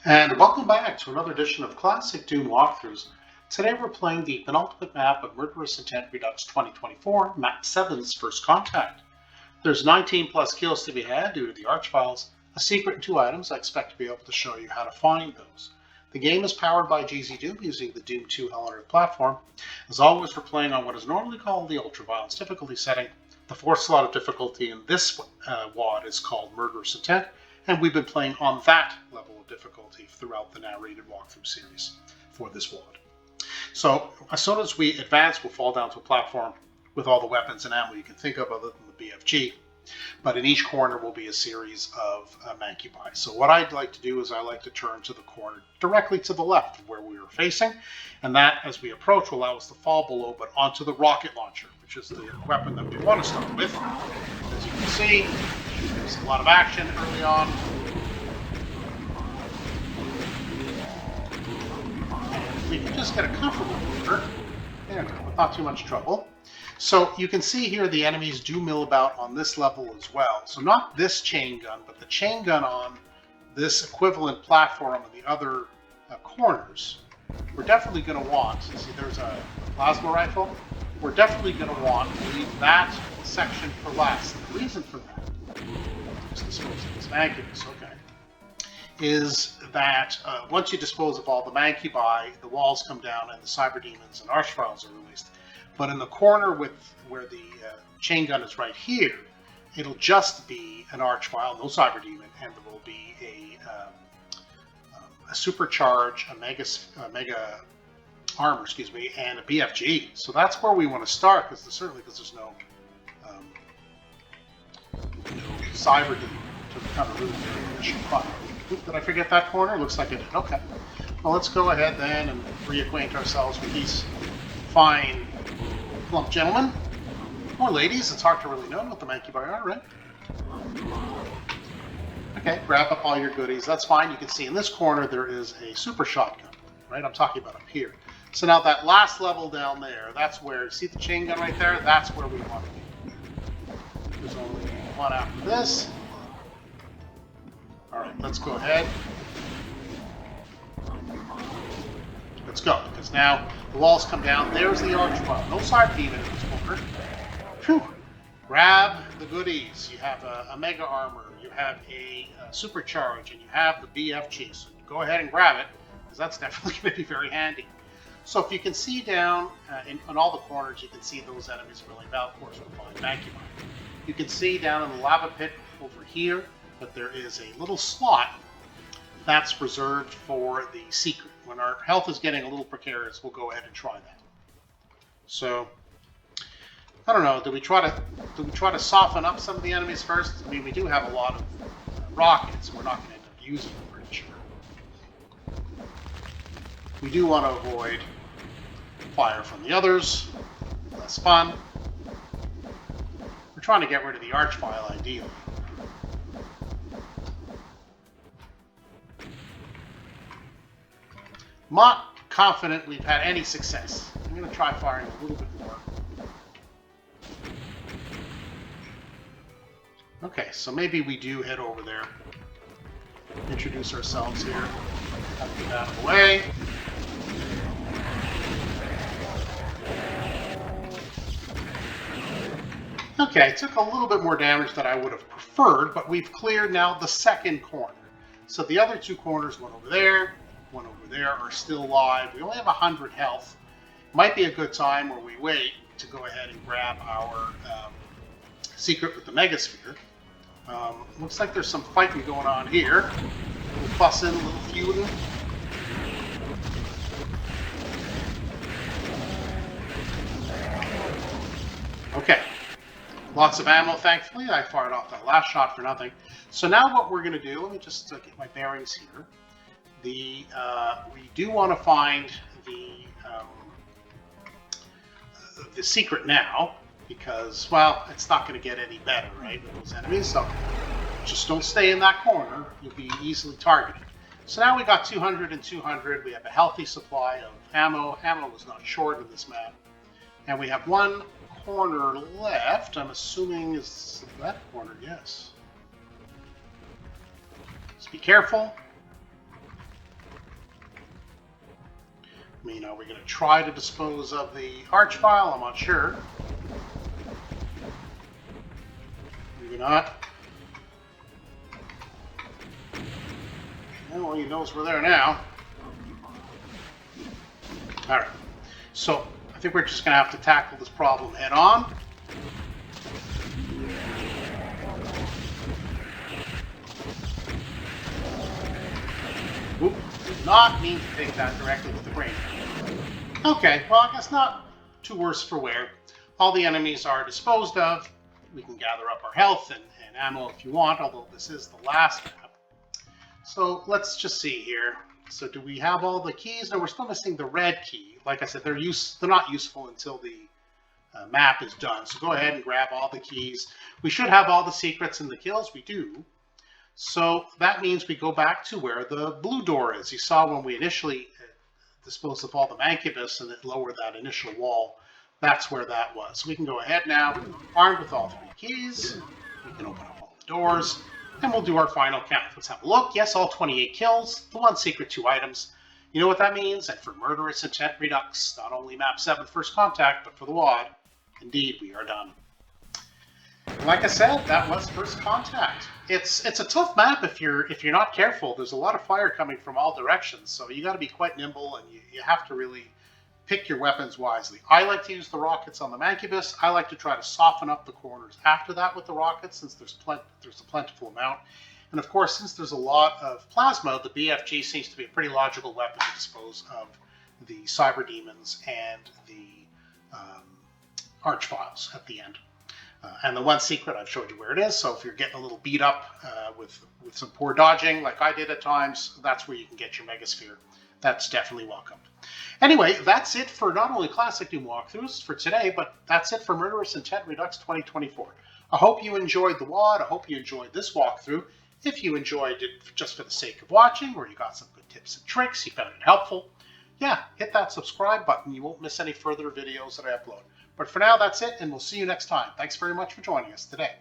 And welcome back to another edition of Classic Doom Walkthroughs. Today we're playing the penultimate map of Murderous Intent Redux 2024, Map 7's First Contact. There's 19 plus kills to be had due to the arch files, a secret and 2 items. I expect to be able to show you how to find those. The game is powered by GZDoom using the Doom 2 Hell on Earth platform. As always, we're playing on what is normally called the ultra-violence difficulty setting. The 4th slot of difficulty in this WOD is called Murderous Intent, and we've been playing on that level of difficulty throughout the narrated walkthrough series for this WOD. So as soon as we advance, we'll fall down to a platform with all the weapons and ammo you can think of other than the BFG. But in each corner will be a series of mancubi. So what I'd like to do is I like to turn to the corner directly to the left of where we were facing, and that, as we approach, will allow us to fall below, but onto the rocket launcher, which is the weapon that we want to start with. As you can see, there's a lot of action early on. And we can just get a comfortable mover. There we go, with not too much trouble. So you can see here the enemies do mill about on this level as well. So not this chain gun, but the chain gun on this equivalent platform on the other corners. We're definitely going to want, see there's a plasma rifle, we're definitely going to want to leave that section for last. The reason for that, just dispose of this mancubus, okay, is that once you dispose of all the mancubi, the walls come down and the cyber demons and archfiles are released. But in the corner with where the chain gun is right here, it'll just be an archvile, no cyber demon, and there will be a supercharge, a mega armor, and a BFG. So that's where we want to start, because there's no cyber demon to kind of really initial fun. Did I forget that corner? Looks like I did. Okay. Well, let's go ahead then and reacquaint ourselves with these fine plump gentlemen, or ladies. It's hard to really know what the mancubi are, right? Okay, grab up all your goodies. That's fine. You can see in this corner there is a super shotgun, right? I'm talking about up here. So now that last level down there, that's where, see the chain gun right there? That's where we want to be. There's only one after this. All right, let's go ahead. Let's go, because now the walls come down. There's the archfile. No cyber demon in this corner. Phew. Grab the goodies. You have a mega armor, you have a supercharge, and you have the BFG. So go ahead and grab it, because that's definitely going to be very handy. So if you can see down in all the corners, you can see those enemies really well. Of course, we'll find mancubi. You can see down in the lava pit over here that there is a little slot that's reserved for the secret. When our health is getting a little precarious, we'll go ahead and try that. So, I don't know. Do we try to soften up some of the enemies first? I mean, we do have a lot of rockets. We're not going to end up using them, pretty sure. We do want to avoid fire from the others. Less fun. We're trying to get rid of the archvile, ideally. Not confident we've had any success. I'm going to try firing a little bit more. Okay, so maybe we do head over there. Introduce ourselves here. Have to get out of the way. Okay, it took a little bit more damage than I would have preferred, but we've cleared now the second corner. So the other two corners, one over there, one over there, are still live. We only have 100 health. Might be a good time where we wait to go ahead and grab our secret with the megasphere. Looks like there's some fighting going on here. A little fussing, a little feuding. Okay. Lots of ammo, thankfully. I fired off that last shot for nothing. So now what we're going to do, let me just get my bearings here. We do want to find the secret now, because, well, it's not going to get any better, right, with those enemies. So just don't stay in that corner. You'll be easily targeted. So now we got 200 and 200. We have a healthy supply of ammo. Ammo was not short in this map. And we have one corner left. I'm assuming is that corner, yes. Just be careful. You know, we're going to try to dispose of the archvile. I'm not sure. Maybe not. Well, he knows we're there now. Alright. So, I think we're just going to have to tackle this problem head on. Oop, did not mean to take that directly with the brain. Okay, well, I guess not too worse for wear. All the enemies are disposed of. We can gather up our health and ammo if you want, although this is the last map. So let's just see here. So do we have all the keys? No, we're still missing the red key. Like I said, they're not useful until the map is done. So go ahead and grab all the keys. We should have all the secrets and the kills. We do. So that means we go back to where the blue door is. You saw when we initially disposed of all the Mancubus and it lowered that initial wall. That's where that was. So we can go ahead now, armed with all 3 keys. We can open up all the doors, and we'll do our final count. Let's have a look. Yes, all 28 kills, the 1 secret, 2 items. You know what that means? And for Murderous Intent Redux, not only Map 7 First Contact, but for the WAD, indeed, we are done. Like I said, that was First Contact. It's a tough map if you're not careful. There's a lot of fire coming from all directions, so you got to be quite nimble, and you have to really pick your weapons wisely. I like to use the rockets on the Mancubus. I like to try to soften up the corners after that with the rockets, since there's a plentiful amount. And of course, since there's a lot of plasma, the BFG seems to be a pretty logical weapon to dispose of the cyber demons and the archviles at the end. And the 1 secret, I've showed you where it is, so if you're getting a little beat up with some poor dodging, like I did at times, that's where you can get your Megasphere. That's definitely welcomed. Anyway, that's it for not only Classic Doom Walkthroughs for today, but that's it for Murderous Intent Redux 2024. I hope you enjoyed the WAD. I hope you enjoyed this walkthrough. If you enjoyed it just for the sake of watching, or you got some good tips and tricks, you found it helpful, yeah, hit that subscribe button. You won't miss any further videos that I upload. But for now, that's it, and we'll see you next time. Thanks very much for joining us today.